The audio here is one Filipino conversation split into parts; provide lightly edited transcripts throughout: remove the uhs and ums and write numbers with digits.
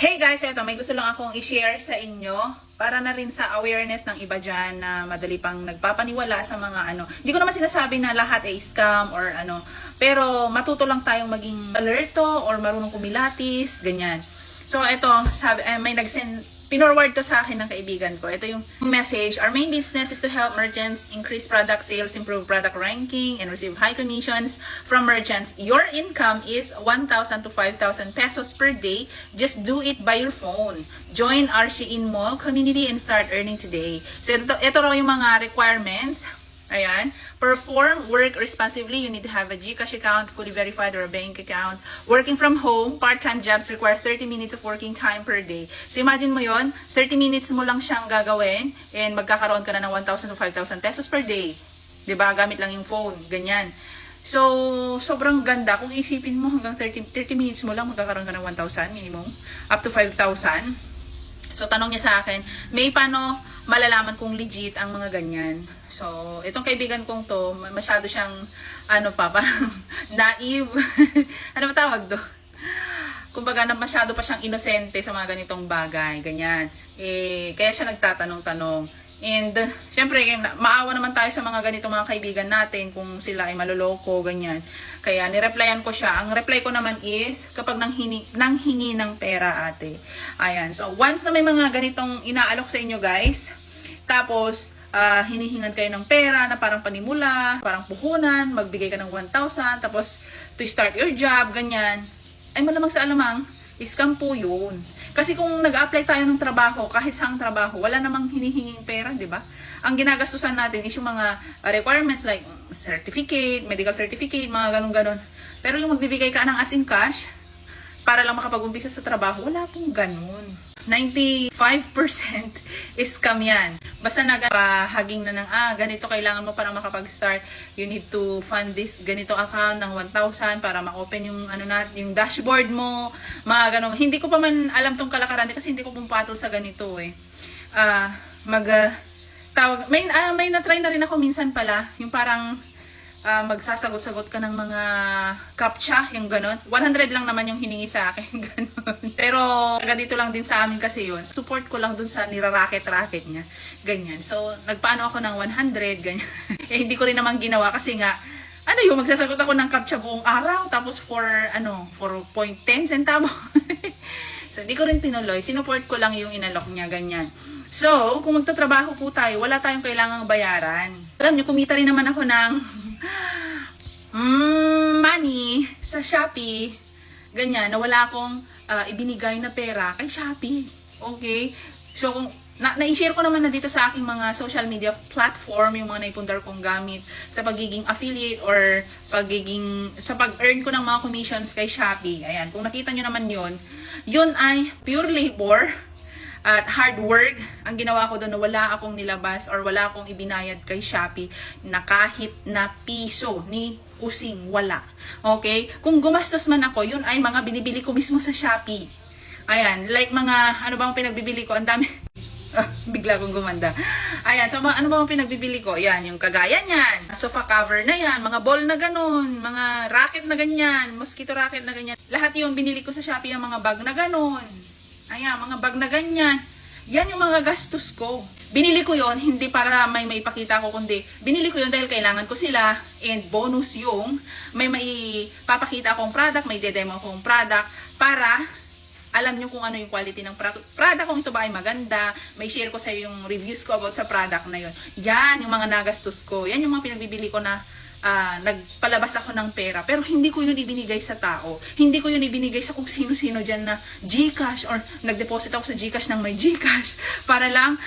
Hey guys, eto, may gusto lang akong i-share sa inyo para na rin sa awareness ng iba dyan na madali pang nagpapaniwala sa mga Hindi ko naman sinasabi na lahat ay scam or pero matuto lang tayong maging alerto or marunong kumilatis, ganyan. So eto, may pinorward to sa akin ng kaibigan ko. Ito yung message. Our main business is to help merchants increase product sales, improve product ranking, and receive high commissions from merchants. Your income is 1,000 to 5,000 pesos per day. Just do it by your phone. Join our Shein Mall community and start earning today. So ito raw yung mga requirements. Ayan. Perform work responsibly. You need to have a GCash account, fully verified, or a bank account. Working from home, part-time jobs require 30 minutes of working time per day. So imagine mo yon, 30 minutes mo lang siyang gagawin and magkakaroon ka na ng 1,000 to 5,000 pesos per day. 'Di ba? Gamit lang yung phone. Ganyan. So, sobrang ganda. Kung isipin mo hanggang 30 minutes mo lang magkakaroon ka ng 1,000 minimum, up to 5,000. So, tanong niya sa akin, may paano malalaman kung legit ang mga ganyan. So, itong kaibigan kong to, masyado siyang, parang naive. Ano ba tawag do? Kumbaga, masyado pa siyang inosente sa mga ganitong bagay, ganyan. Kaya siya nagtatanong-tanong. And, syempre, maawa naman tayo sa mga ganitong mga kaibigan natin kung sila ay maloloko, ganyan. Kaya, nireplyan ko siya. Ang reply ko naman is, kapag nanghingi ng pera, ate. Ayan. So, once na may mga ganitong inaalok sa inyo, guys, tapos, hinihingan kayo ng pera na parang panimula, parang puhunan, magbigay ka ng 1,000, tapos, to start your job, ganyan, ay malamang sa alamang, scam po yun. Kasi kung nag-apply tayo ng trabaho, kahit saang trabaho, wala namang hinihinging pera, di ba? Ang ginagastusan natin is yung mga requirements like certificate, medical certificate, mga ganun-ganon. Pero yung magbibigay ka ng as in cash, para lang makapag-umpisa sa trabaho, wala pong ganun. 95% is scam yan. Basta nagpahaging na ng, ganito kailangan mo para makapag-start. You need to fund this ganito account ng 1,000 para ma-open yung, yung dashboard mo. Mga ganun. Hindi ko pa man alam tong kalakaran kasi hindi ko pumapatol sa ganito eh. May na-try na rin ako minsan pala. Yung parang, magsasagot-sagot ka ng mga captcha, yung gano'n. 100 lang naman yung hiningi sa akin, gano'n. Pero, dito lang din sa amin kasi yun. Support ko lang dun sa niraraket-raket niya. Ganyan. So, nagpaano ako ng 100, ganyan. Hindi ko rin naman ginawa kasi nga, yung magsasagot ako ng captcha buong araw, tapos for 0.10 centavo. So, hindi ko rin tinuloy. Sinuport ko lang yung inalok niya, ganyan. So, kung magtatrabaho po tayo, wala tayong kailangang bayaran. Alam niyo, kumita rin naman ako ng money sa Shopee, ganyan, na wala akong ibinigay na pera kay Shopee. Okay? So, kung na-share ko naman na dito sa aking mga social media platform, yung mga naipundar kong gamit sa pagiging affiliate or sa pag-earn ko ng mga commissions kay Shopee. Ayan, kung nakita nyo naman yun ay pure labor at hard work. Ang ginawa ko doon na wala akong nilabas or wala akong ibinayad kay Shopee na kahit na piso ni kusing wala. Okay? Kung gumastos man ako, yun ay mga binibili ko mismo sa Shopee. Ayan, like mga, ano bang pinagbibili ko? Ang dami. Bigla kong gumanda. Ayan, so ano bang pinagbibili ko? Yan, yung kagaya niyan. Sofa cover na yan, mga ball na ganun, mga racket na ganyan, mosquito racket na ganyan. Lahat yung binili ko sa Shopee, yung mga bag na ganun. Ayan, mga bag na ganyan. Yan yung mga gastos ko. Binili ko yon hindi para may maipakita ko, kundi binili ko yon dahil kailangan ko sila. And bonus yung may maipapakita akong product, may demo akong product para alam nyo kung ano yung quality ng product, kung ito ba ay maganda. May share ko sa yung reviews ko about sa product na yon. Yan yung mga nagastos ko. Yan yung mga pinagbibili ko na nagpalabas ako ng pera, pero hindi ko yun ibinigay sa tao. Hindi ko yun ibinigay sa kung sino-sino dyan na GCash or nag-deposit ako sa GCash ng may GCash para lang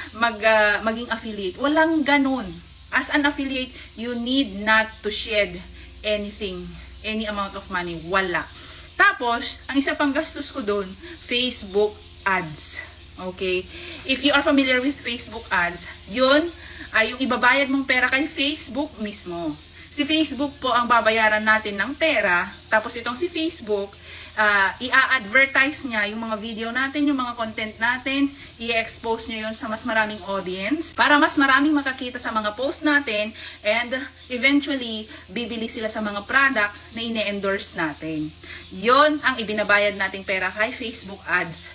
maging affiliate. Walang ganun. As an affiliate, you need not to shed anything, any amount of money. Wala. Tapos, ang isa pang gastos ko doon, Facebook ads. Okay? If you are familiar with Facebook ads, yun ay yung ibabayad mong pera kay Facebook mismo. Si Facebook po ang babayaran natin ng pera, tapos itong si Facebook, i-advertise niya yung mga video natin, yung mga content natin, i-expose niya yun sa mas maraming audience, para mas maraming makakita sa mga post natin, and eventually, bibili sila sa mga product na ine-endorse natin. Yon ang ibinabayad nating pera kay Facebook ads.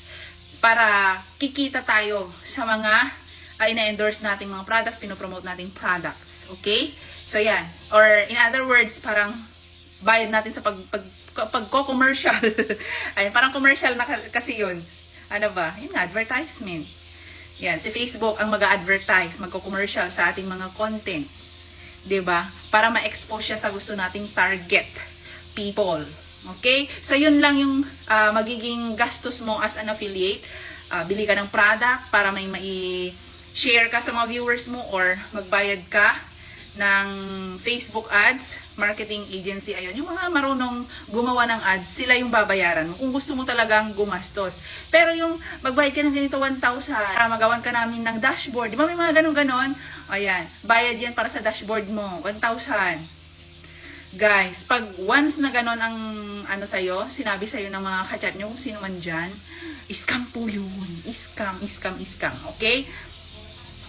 para kikita tayo sa mga ina-endorse nating mga products, pinopromote nating products. Okay? So, yan. Or, in other words, parang bayad natin sa pagko-commercial. Ay, parang commercial na kasi yun. Ano ba? Yun nga, advertisement. Yan, si Facebook ang mag-advertise, magko-commercial sa ating mga content. 'Di ba? Para ma-expose siya sa gusto nating target people. Okay? So, yun lang yung magiging gastos mo as an affiliate. Bili ka ng product para may share ka sa mga viewers mo or magbayad ka ng Facebook ads, marketing agency. Ayun, yung mga marunong gumawa ng ads, sila yung babayaran mo kung gusto mo talagang gumastos. Pero yung magbayad ka ng ganito 1,000, magawan ka namin ng dashboard. Di ba may mga ganon-ganon? Ayan, bayad yan para sa dashboard mo, 1,000. Guys, pag once na ganon ang sa'yo, sinabi sa'yo ng mga kachat nyo, kung sino man dyan, scam po yun. Scam. Okay?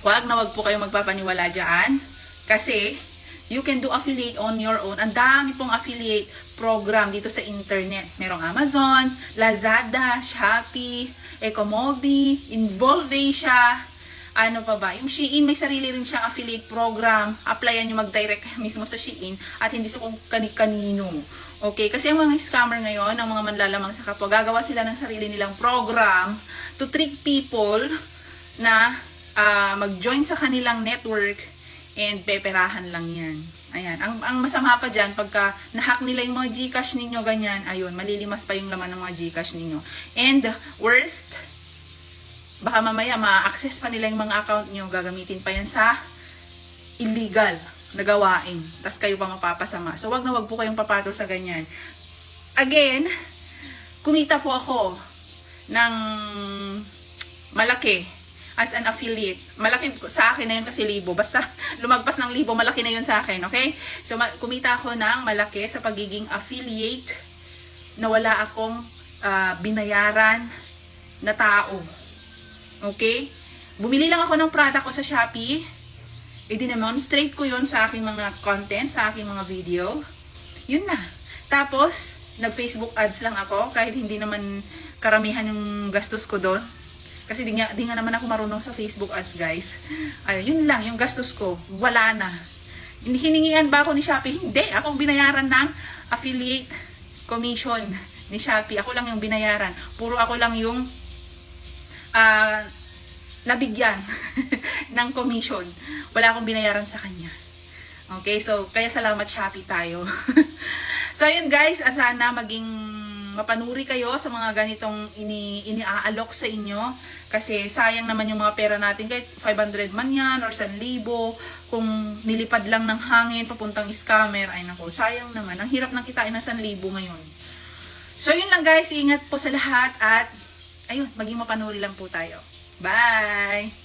Wag po kayong magpapaniwala dyan. Kasi, you can do affiliate on your own. Ang dami pong affiliate program dito sa internet. Merong Amazon, Lazada, Shopee, Ecomobi, Involvasia, ano pa ba? Yung Shein, may sarili rin siyang affiliate program. Applyan nyo mag-direct mismo sa Shein at hindi sa kung kanino. Okay? Kasi ang mga scammer ngayon, ang mga manlalamang sa kapwa, gagawa sila ng sarili nilang program to trick people na mag-join sa kanilang network and peperahan lang yan. Ayan. Ang masama pa dyan, pagka nahack nila yung mga Gcash ninyo, ganyan, ayun, malilimas pa yung laman ng mga Gcash ninyo. And worst, baka mamaya ma-access pa nila yung mga account nyo, gagamitin pa yan sa illegal na gawain. Tapos kayo pa mapapasama. So, wag po kayong papatol sa ganyan. Again, kumita po ako ng malaki as an affiliate. Malaki sa akin na yun kasi libo. Basta lumagpas ng libo, malaki na yun sa akin. Okay? So, kumita ako ng malaki sa pagiging affiliate na wala akong binayaran na tao. Okay? Bumili lang ako ng product ko sa Shopee. I-demonstrate ko yun sa aking mga content, sa aking mga video. Yun na. Tapos, nag-Facebook ads lang ako kahit hindi naman karamihan yung gastos ko doon. Kasi di nga naman ako marunong sa Facebook ads, guys. Yun lang, yung gastos ko. Wala na. Hiningian ba ako ni Shopee? Hindi. Akong binayaran ng affiliate commission ni Shopee. Ako lang yung binayaran. Puro ako lang yung nabigyan ng commission. Wala akong binayaran sa kanya. Okay, so kaya salamat Shopee tayo. So ayun guys, sana maging mapanuri kayo sa mga ganitong iniaalok sa inyo. Kasi sayang naman yung mga pera natin, kahit 500 man yan or 1,000, kung nilipad lang ng hangin papuntang scammer, ay nako, sayang naman. Ang hirap ng kitain ng 1,000 ngayon. So yun lang guys, ingat po sa lahat at ayun, maging mapanuri lang po tayo. Bye!